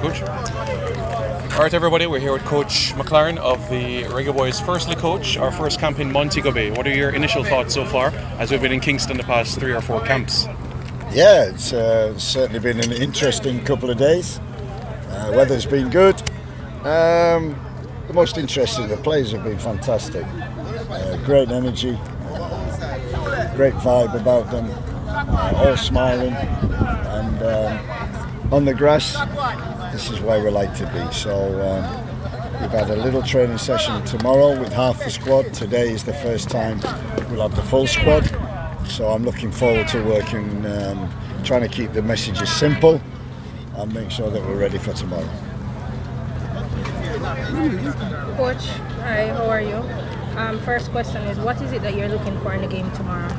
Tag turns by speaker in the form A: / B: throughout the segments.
A: Coach. Alright everybody, we're here with Coach McClaren of the Reggae Boyz. Firstly Coach, our first camp in Montego Bay. What are your initial thoughts so far as we've been in Kingston the past 3 or 4 camps?
B: Yeah, it's certainly been an interesting couple of days. Weather's been good. The most interesting, the players have been fantastic. Great energy, great vibe about them, all smiling, and on the grass, this is where we like to be. So we've had a little training session tomorrow with half the squad. Today is the first time we'll have the full squad. So I'm looking forward to working, trying to keep the messages simple and make sure that we're ready for tomorrow.
C: Coach, hi, how are you? First question is, what is it that you're looking for in the game tomorrow?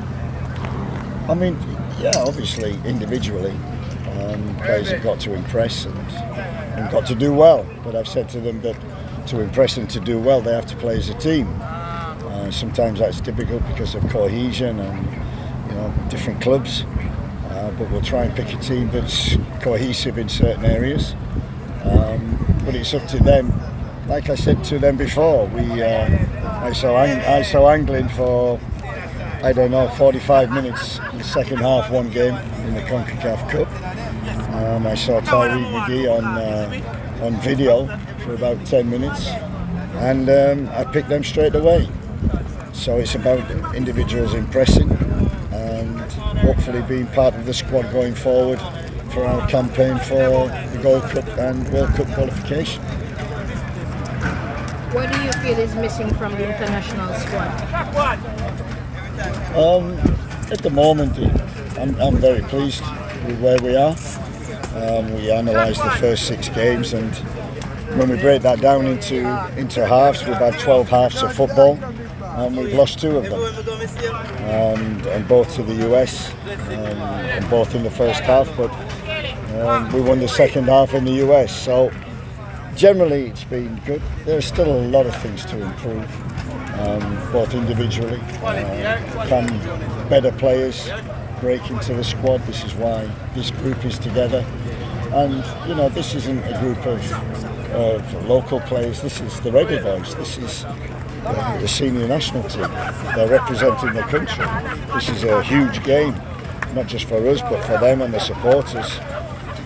B: I mean, yeah, obviously individually, players have got to impress and got to do well. But I've said to them that to impress and to do well, they have to play as a team. Sometimes that's difficult because of cohesion and different clubs. But we'll try and pick a team that's cohesive in certain areas. But it's up to them. Like I said to them before, I saw angling for 45 minutes in the second half, one game in the CONCACAF Cup. I saw Tyreke McGee on video for about 10 minutes, and I picked them straight away. So it's about individuals impressing and hopefully being part of the squad going forward for our campaign for the Gold Cup and World Cup qualification.
C: What do you feel is missing from the international squad?
B: At the moment, I'm very pleased with where we are. We analysed the first 6 games, and when we break that down into halves, we've had 12 halves of football, and we've lost 2 of them, and both to the US, and both in the first half. But we won the second half in the US, so generally it's been good. There's still a lot of things to improve, both individually. Can better players break into the squad? This is why this group is together. And this isn't a group of local players. This is the Reggae Boyz. This is the senior national team. They're representing the country. This is a huge game, not just for us, but for them and the supporters.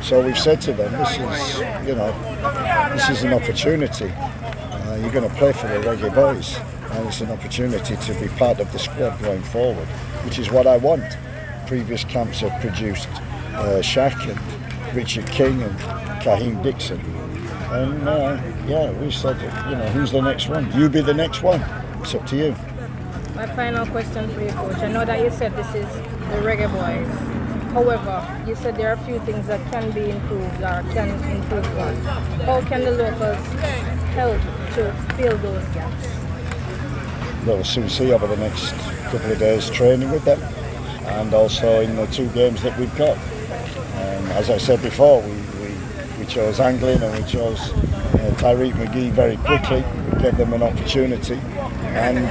B: So we've said to them, this is an opportunity. You're going to play for the Reggae Boyz, and it's an opportunity to be part of the squad going forward, which is what I want. Previous camps have produced Shaq and Richard King and Kaheem Dixon, and we said, who's the next one? You be the next one. It's up to you.
C: My final question for you, Coach. I know that you said this is the Reggae Boyz. However, you said there are a few things that can be improved or can improve on. How can the locals help to fill those gaps?
B: We'll soon see over the next couple of days training with them, and also in the 2 games that we've got. As I said before, we chose angling, and we chose Tyreke McGee very quickly, gave them an opportunity, and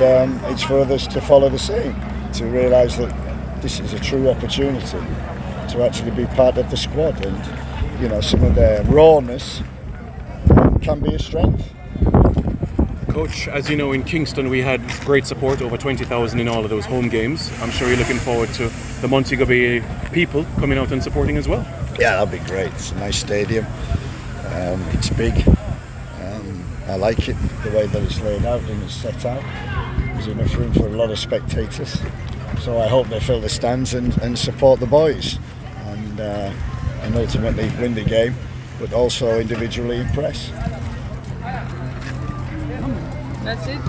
B: it's for others to follow the same, to realise that this is a true opportunity to actually be part of the squad, and some of their rawness can be a strength.
A: Coach, as you know, in Kingston we had great support, over 20,000 in all of those home games. I'm sure you're looking forward to the Montego Bay people coming out and supporting as well.
B: Yeah, that'll be great. It's a nice stadium. It's big. I like it, the way that it's laid out and it's set out. There's enough room for a lot of spectators. So I hope they fill the stands and support the boys, and ultimately win the game, but also individually impress.
C: That's it.